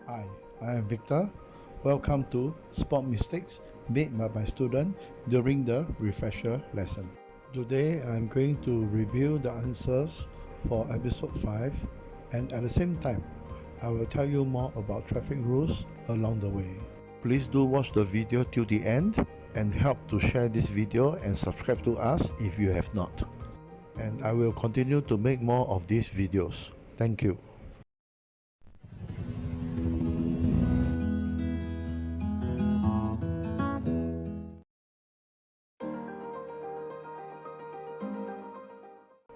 Hi, I am Victor. Welcome to Spot Mistakes made by my student during the refresher lesson. Today I am going to review the answers for episode 5 and at the same time I will tell you more about traffic rules along the way. Please do watch the video till the end and help to share this video and subscribe to us if you have not. And I will continue to make more of these videos. Thank you.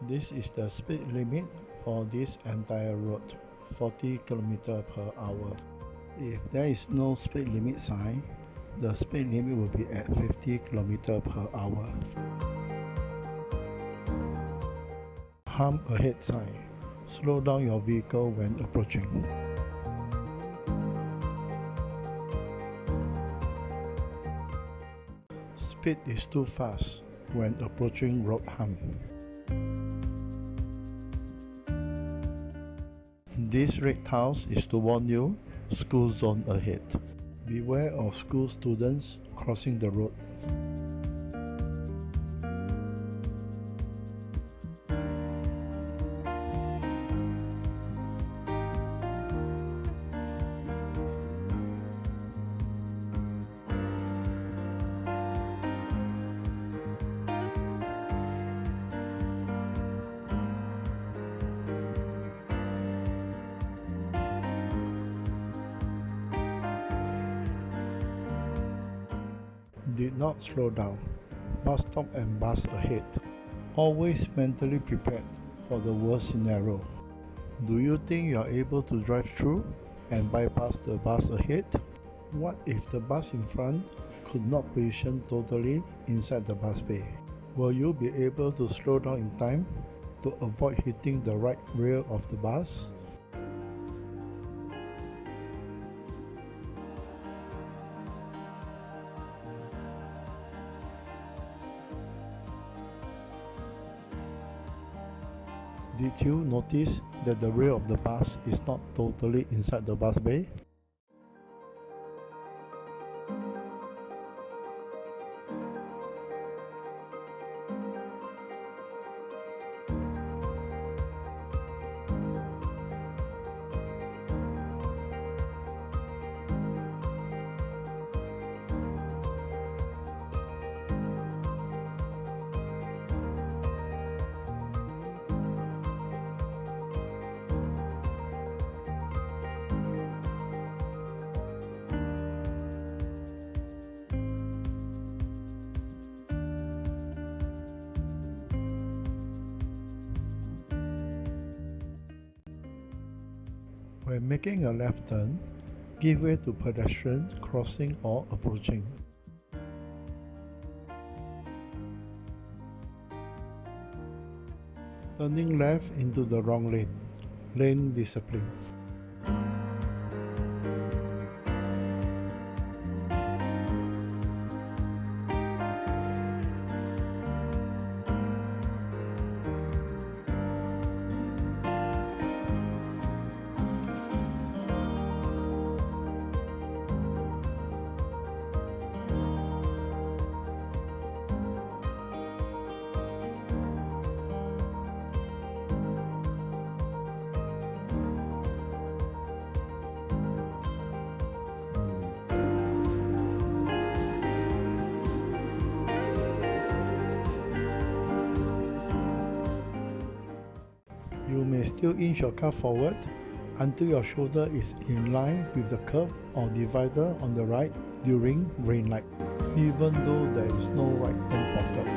This is the speed limit for this entire road, 40 km per hour. If there is no speed limit sign, the speed limit will be at 50 km per hour. Hump ahead sign. Slow down your vehicle when approaching. Speed is too fast when approaching road hump. This red tiles is to warn you, school zone ahead. Beware of school students crossing the road. Did not slow down. Bus stop and bus ahead. Always mentally prepared for the worst scenario. Do you think you are able to drive through and bypass the bus ahead? What if the bus in front could not position totally inside the bus bay? Will you be able to slow down in time to avoid hitting the right rail of the bus? Did you notice that the rear of the bus is not totally inside the bus bay? When making a left turn, give way to pedestrians crossing or approaching. Turning left into the wrong lane. Lane discipline. You may still inch your car forward until your shoulder is in line with the curb or divider on the right during green light, even though there is no right turn pocket.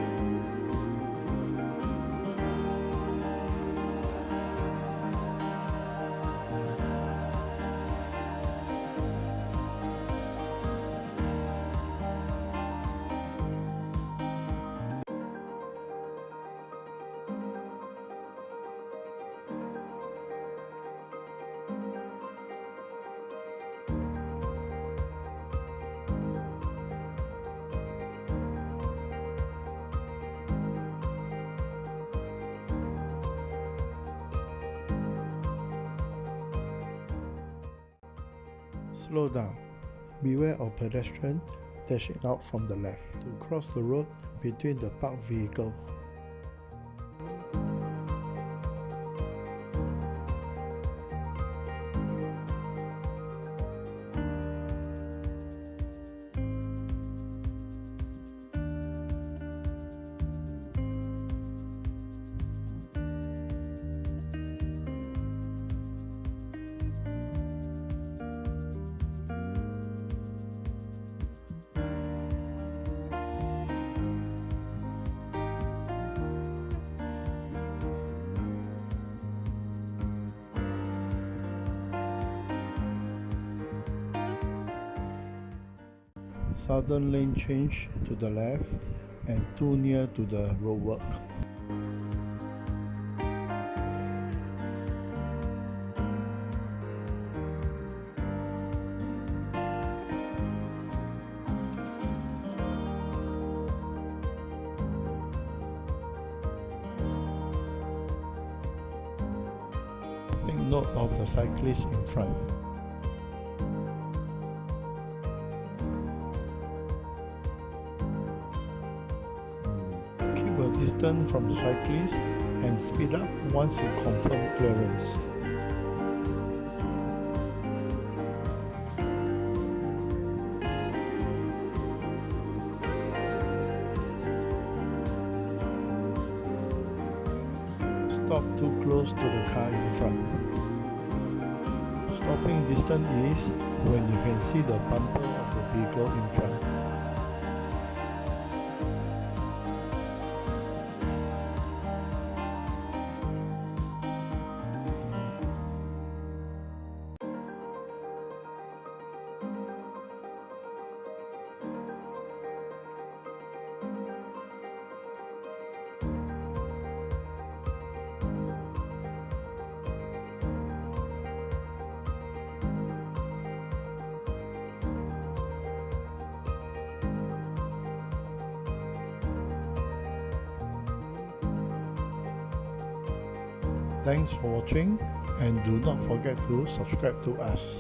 Slow down. Beware of pedestrian dashing out from the left to cross the road between the parked vehicle. Southern lane change to the left and too near to the roadwork. Take note of the cyclist in front. Keep a distance from the cyclist and speed up once you confirm clearance. Stop too close to the car in front. Stopping distance is when you can see the bumper of the vehicle in front. Thanks for watching and do not forget to subscribe to us.